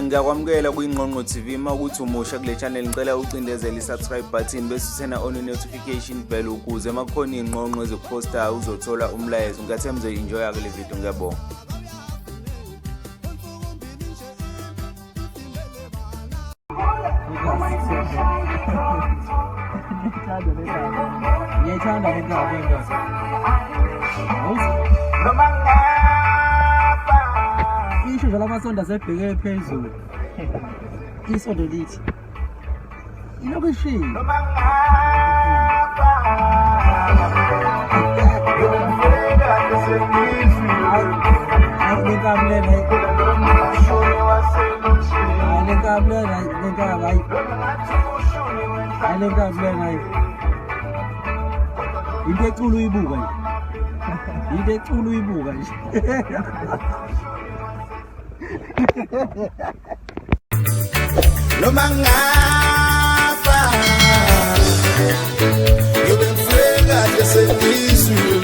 Ngiyakwamukela kuyiNgqongqo TV mawukuthi umusha kule channel ngicela ucindezele i-subscribe button bese uthena on notification bell ukuze makukhona ingqongqo ezikuposta uzothola umlayezo. Ngiyathemba enjoy kule video ngiyabonga. Ngiyayithanda le ndaba yendoda. Isho nje lamasonto asebheke phezulu. Isondo lithi. Ilokhu ishilo. Into eculu uyibuka nje. Into eculu uyibuka nje. Noma ngapha, ngibemfika nje sengizwe.